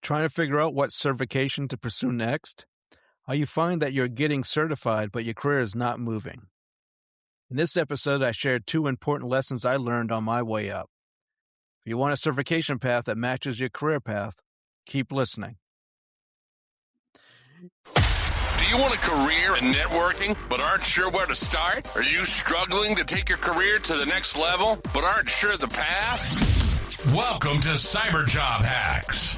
Trying to figure out what certification to pursue next? How you find that you're getting certified, but your career is not moving. In this episode, I shared 2 important lessons I learned on my way up. If you want a certification path that matches your career path, keep listening. Do you want a career in networking but aren't sure where to start? Are you struggling to take your career to the next level but aren't sure the path? Welcome to Cyber Job Hacks,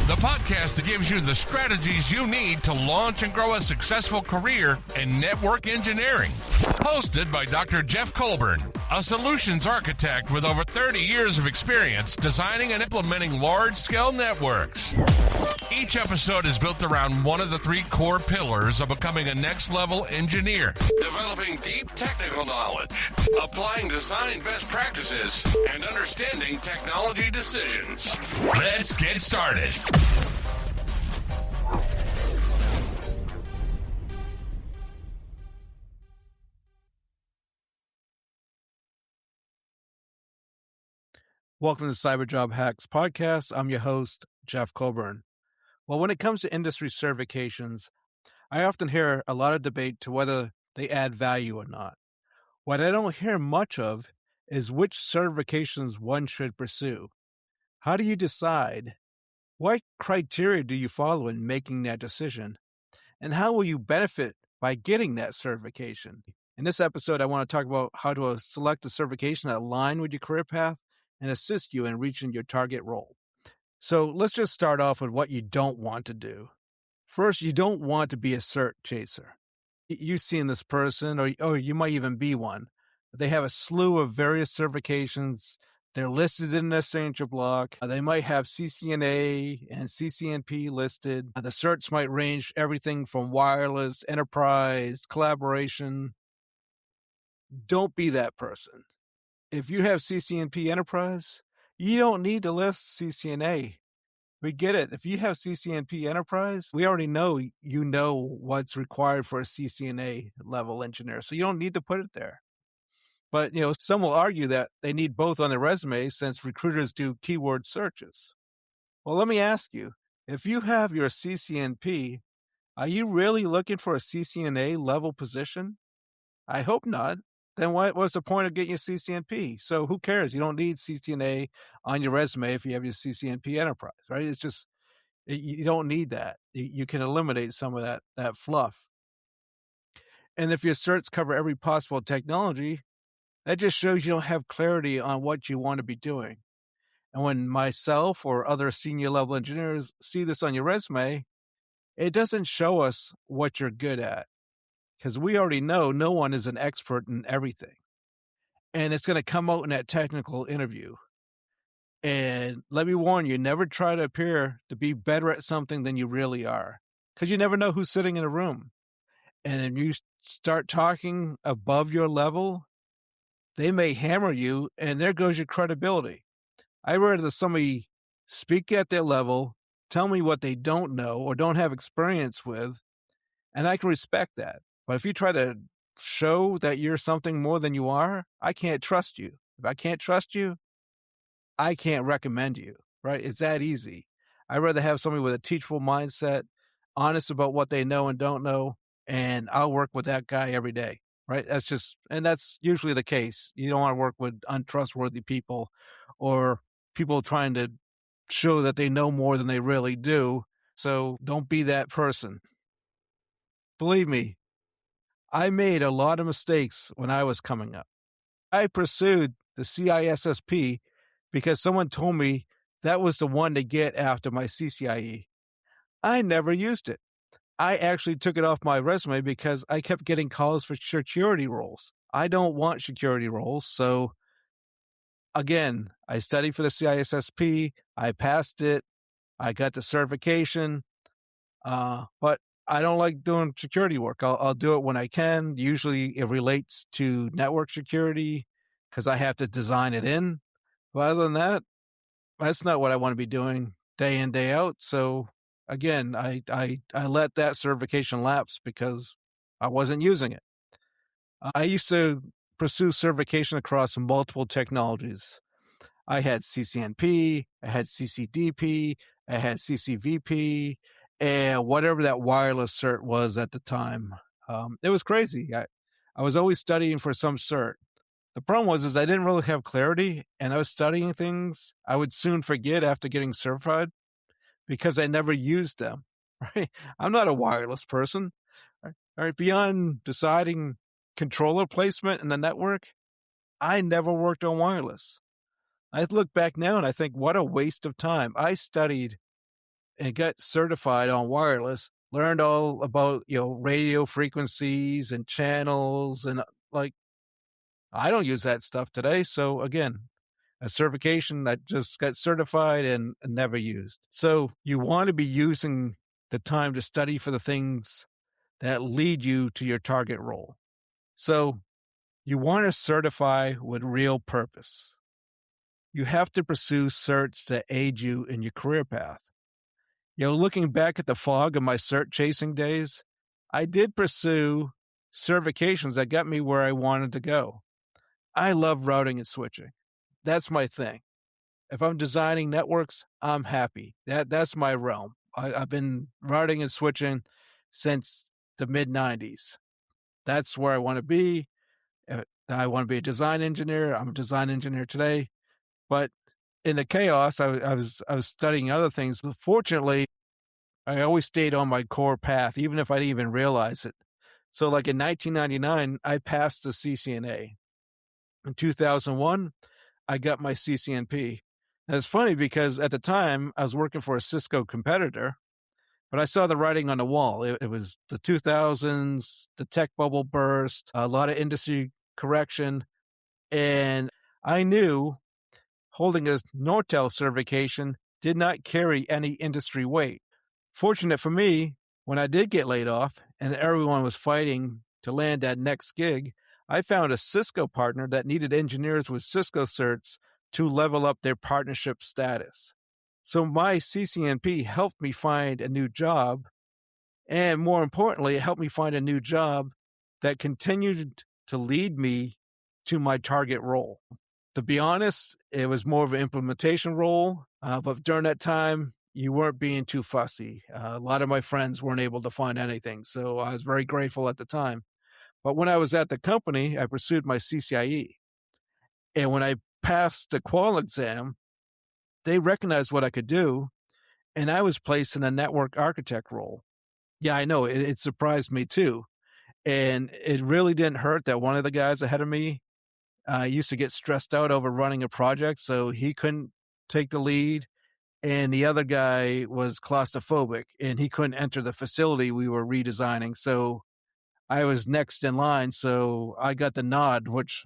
the podcast that gives you the strategies you need to launch and grow a successful career in network engineering. Hosted by Dr. Jeff Colburn, a solutions architect with over 30 years of experience designing and implementing large-scale networks. Each episode is built around one of the 3 core pillars of becoming a next-level engineer: developing deep technical knowledge, applying design best practices, and understanding technology decisions. Let's get started. Welcome to Cyber Job Hacks podcast. I'm your host, Jeff Colburn. Well, when it comes to industry certifications, I often hear a lot of debate to whether they add value or not. What I don't hear much of is which certifications one should pursue. How do you decide? What criteria do you follow in making that decision? And how will you benefit by getting that certification? In this episode, I want to talk about how to select a certification that aligns with your career path and assist you in reaching your target role. So let's just start off with what you don't want to do. First, you don't want to be a cert chaser. You've seen this person, or you might even be one. They have a slew of various certifications. They're listed in their signature block. They might have CCNA and CCNP listed. The certs might range everything from wireless, enterprise, collaboration. Don't be that person. If you have CCNP Enterprise, you don't need to list CCNA. We get it. If you have CCNP Enterprise, we already know you know what's required for a CCNA level engineer, so you don't need to put it there. But, some will argue that they need both on their resume since recruiters do keyword searches. Well, let me ask you, if you have your CCNP, are you really looking for a CCNA level position? I hope not. Then what's the point of getting your CCNP? So who cares? You don't need CCNA on your resume if you have your CCNP Enterprise, right? It's just, you don't need that. You can eliminate some of that fluff. And if your certs cover every possible technology, that just shows you don't have clarity on what you want to be doing. And when myself or other senior level engineers see this on your resume, it doesn't show us what you're good at. Because we already know no one is an expert in everything. And it's going to come out in that technical interview. And let me warn you, never try to appear to be better at something than you really are. Because you never know who's sitting in a room. And if you start talking above your level, they may hammer you, and there goes your credibility. I'd rather somebody speak at their level, tell me what they don't know or don't have experience with, and I can respect that. But if you try to show that you're something more than you are, I can't trust you. If I can't trust you, I can't recommend you, right? It's that easy. I'd rather have somebody with a teachable mindset, honest about what they know and don't know, and I'll work with that guy every day, right? That's usually the case. You don't want to work with untrustworthy people or people trying to show that they know more than they really do. So don't be that person. Believe me, I made a lot of mistakes when I was coming up. I pursued the CISSP because someone told me that was the one to get after my CCIE. I never used it. I actually took it off my resume because I kept getting calls for security roles. I don't want security roles. So again, I studied for the CISSP. I passed it. I got the certification. But I don't like doing security work. I'll do it when I can. Usually it relates to network security because I have to design it in. But other than that, that's not what I want to be doing day in, day out. So again, I let that certification lapse because I wasn't using it. I used to pursue certification across multiple technologies. I had CCNP, I had CCDP, I had CCVP and whatever that wireless cert was at the time. It was crazy. I was always studying for some cert. The problem was is I didn't really have clarity, and I was studying things I would soon forget after getting certified because I never used them. Right? I'm not a wireless person. All right, beyond deciding controller placement in the network, I never worked on wireless. I look back now and I think, what a waste of time. I studied and got certified on wireless, learned all about, radio frequencies and channels and like I don't use that stuff today. So again, a certification that just got certified and never used. So you want to be using the time to study for the things that lead you to your target role. So you want to certify with real purpose. You have to pursue certs that aid you in your career path. Looking back at the fog of my cert chasing days, I did pursue certifications that got me where I wanted to go. I love routing and switching. That's my thing. If I'm designing networks, I'm happy. That's my realm. I've been routing and switching since the mid 90s. That's where I want to be. I want to be a design engineer. I'm a design engineer today. But in the chaos, I was studying other things. But fortunately, I always stayed on my core path, even if I didn't even realize it. So like in 1999, I passed the CCNA. In 2001, I got my CCNP. And it's funny because at the time I was working for a Cisco competitor, but I saw the writing on the wall. It was the 2000s, the tech bubble burst, a lot of industry correction. And I knew holding a Nortel certification did not carry any industry weight. Fortunate for me, when I did get laid off and everyone was fighting to land that next gig, I found a Cisco partner that needed engineers with Cisco certs to level up their partnership status. So my CCNP helped me find a new job, and more importantly, it helped me find a new job that continued to lead me to my target role. To be honest, it was more of an implementation role, but during that time, you weren't being too fussy. A lot of my friends weren't able to find anything, so I was very grateful at the time. But when I was at the company, I pursued my CCIE. And when I passed the qual exam, they recognized what I could do, and I was placed in a network architect role. Yeah, I know, it surprised me too. And it really didn't hurt that one of the guys ahead of me used to get stressed out over running a project, so he couldn't take the lead. And the other guy was claustrophobic, and he couldn't enter the facility we were redesigning. So I was next in line, so I got the nod, which,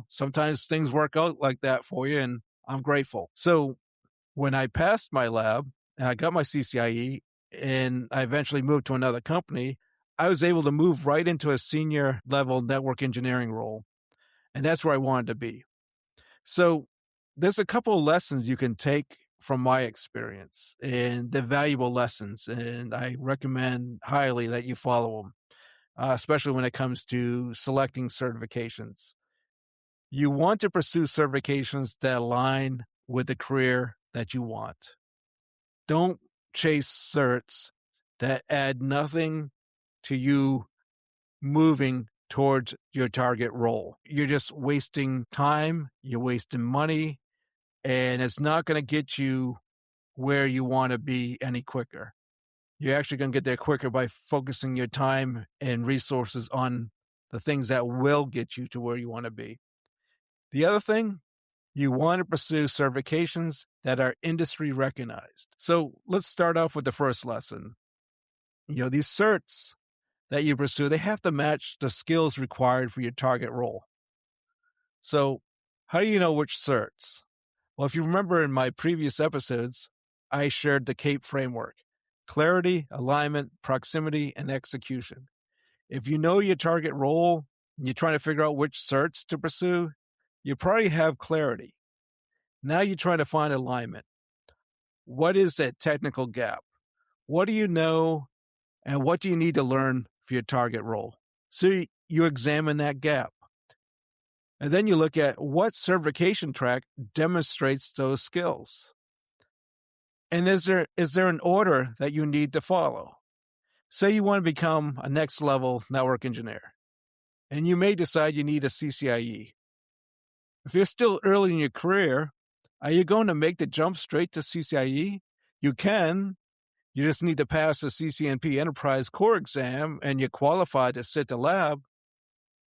sometimes things work out like that for you, and I'm grateful. So when I passed my lab and I got my CCIE and I eventually moved to another company, I was able to move right into a senior level network engineering role. And that's where I wanted to be. So there's a couple of lessons you can take from my experience, and they're valuable lessons. And I recommend highly that you follow them, especially when it comes to selecting certifications. You want to pursue certifications that align with the career that you want. Don't chase certs that add nothing to you moving towards your target role. You're just wasting time, you're wasting money, and it's not going to get you where you want to be any quicker. You're actually going to get there quicker by focusing your time and resources on the things that will get you to where you want to be. The other thing, you want to pursue certifications that are industry recognized. So let's start off with the first lesson. These certs that you pursue, they have to match the skills required for your target role. So how do you know which certs? Well, if you remember in my previous episodes, I shared the CAPE framework: clarity, alignment, proximity, and execution. If you know your target role and you're trying to figure out which certs to pursue, you probably have clarity. Now you're trying to find alignment. What is that technical gap? What do you know, and what do you need to learn for your target role? So you examine that gap. And then you look at what certification track demonstrates those skills. And is there an order that you need to follow? Say you want to become a next level network engineer, and you may decide you need a CCIE. If you're still early in your career, are you going to make the jump straight to CCIE? You can. You just need to pass the CCNP Enterprise Core exam and you're qualified to sit the lab.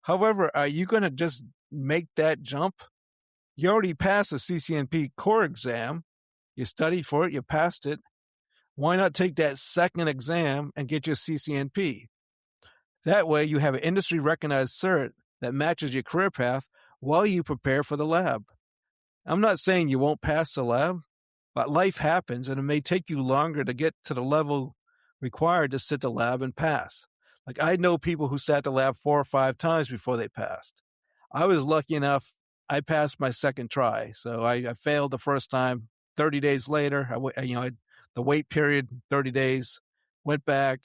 However, are you going to just make that jump? You already passed the CCNP Core exam. You studied for it, you passed it. Why not take that second exam and get your CCNP? That way, you have an industry recognized cert that matches your career path while you prepare for the lab. I'm not saying you won't pass the lab, but life happens and it may take you longer to get to the level required to sit the lab and pass. Like I know people who sat the lab 4 or 5 times before they passed. I was lucky enough, I passed my second try. So I failed the first time. 30 days later, the wait period, 30 days, went back,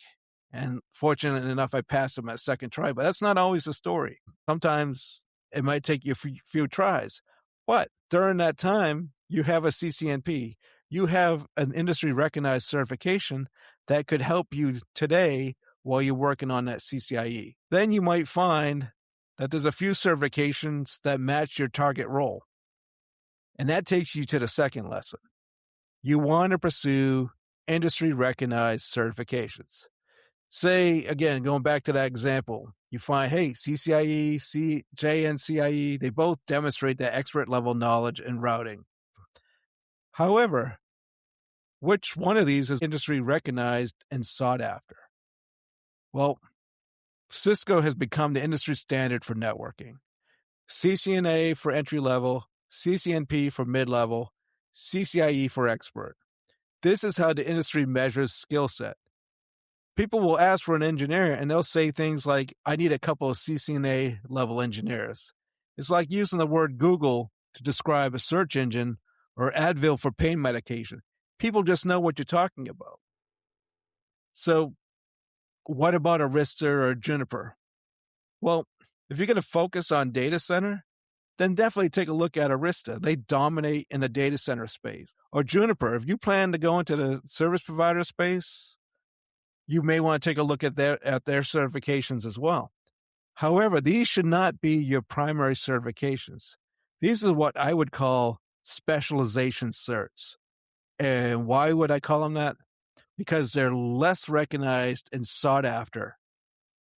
and fortunate enough, I passed it my second try. But that's not always the story. Sometimes it might take you a few tries. But during that time, you have a CCNP. You have an industry recognized certification that could help you today while you're working on that CCIE. Then you might find that there's a few certifications that match your target role. And that takes you to the second lesson. You want to pursue industry recognized certifications. Say, again, going back to that example, you find, hey, CCIE, JNCIE, they both demonstrate that expert level knowledge in routing. However, which one of these is industry recognized and sought after? Well, Cisco has become the industry standard for networking. CCNA for entry level, CCNP for mid-level, CCIE for expert. This is how the industry measures skill set. People will ask for an engineer and they'll say things like, I need a couple of CCNA level engineers. It's like using the word Google to describe a search engine or Advil for pain medication. People just know what you're talking about. So what about Arista or Juniper? Well, if you're going to focus on data center, then definitely take a look at Arista. They dominate in the data center space. Or Juniper, if you plan to go into the service provider space, you may want to take a look at their certifications as well. However, these should not be your primary certifications. These are what I would call specialization certs. And why would I call them that? Because they're less recognized and sought after,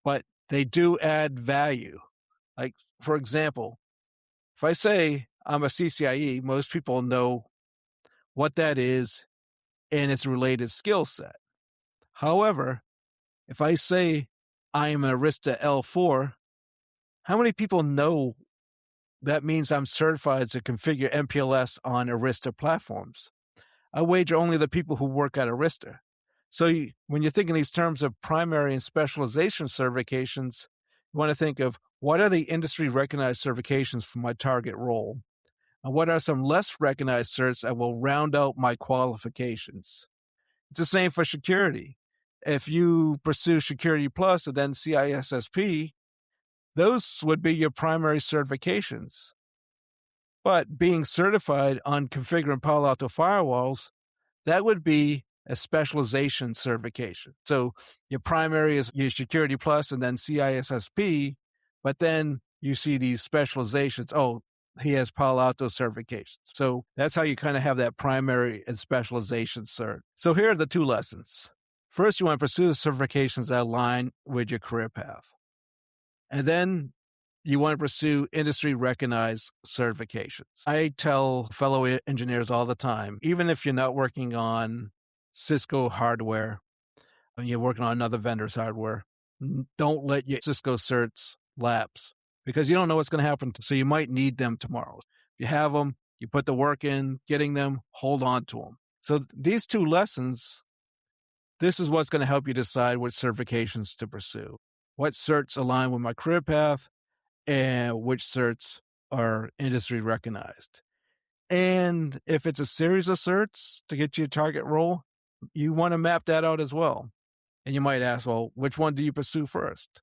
but they do add value. Like, for example, if I say I'm a CCIE, most people know what that is and its related skill set. However, if I say I am an Arista L4, how many people know that means I'm certified to configure MPLS on Arista platforms? I wager only the people who work at Arista. So when you think in these terms of primary and specialization certifications, you want to think of what are the industry recognized certifications for my target role? And what are some less recognized certs that will round out my qualifications? It's the same for security. If you pursue Security Plus and then CISSP, those would be your primary certifications. But being certified on configuring Palo Alto firewalls, that would be a specialization certification. So your primary is your Security Plus and then CISSP, but then you see these specializations. Oh, he has Palo Alto certifications. So that's how you kind of have that primary and specialization cert. So here are the 2 lessons. First, you want to pursue the certifications that align with your career path. And then you want to pursue industry recognized certifications. I tell fellow engineers all the time, even if you're not working on Cisco hardware and you're working on another vendor's hardware, don't let your Cisco certs lapse because you don't know what's going to happen. So you might need them tomorrow. You have them, you put the work in, getting them, hold on to them. So these 2 lessons, this is what's going to help you decide which certifications to pursue. What certs align with my career path and which certs are industry recognized. And if it's a series of certs to get you a target role, you want to map that out as well. And you might ask, well, which one do you pursue first?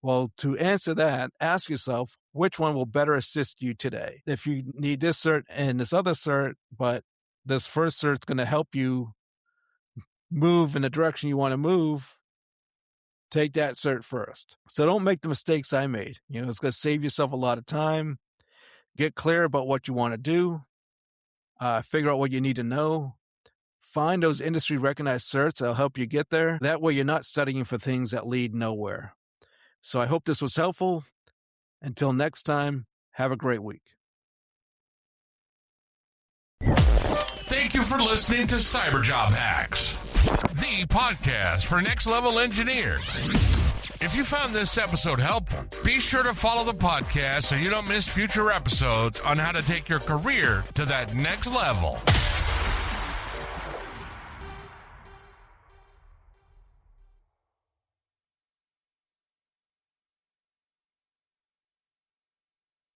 Well, to answer that, ask yourself, which one will better assist you today? If you need this cert and this other cert, but this first cert is going to help you move in the direction you want to move, take that cert first. So don't make the mistakes I made. It's going to save yourself a lot of time. Get clear about what you want to do. Figure out what you need to know. Find those industry recognized certs that'll help you get there. That way you're not studying for things that lead nowhere. So I hope this was helpful. Until next time, have a great week. Thank you for listening to Cyber Job Hacks, the podcast for next-level engineers. If you found this episode helpful, be sure to follow the podcast so you don't miss future episodes on how to take your career to that next level.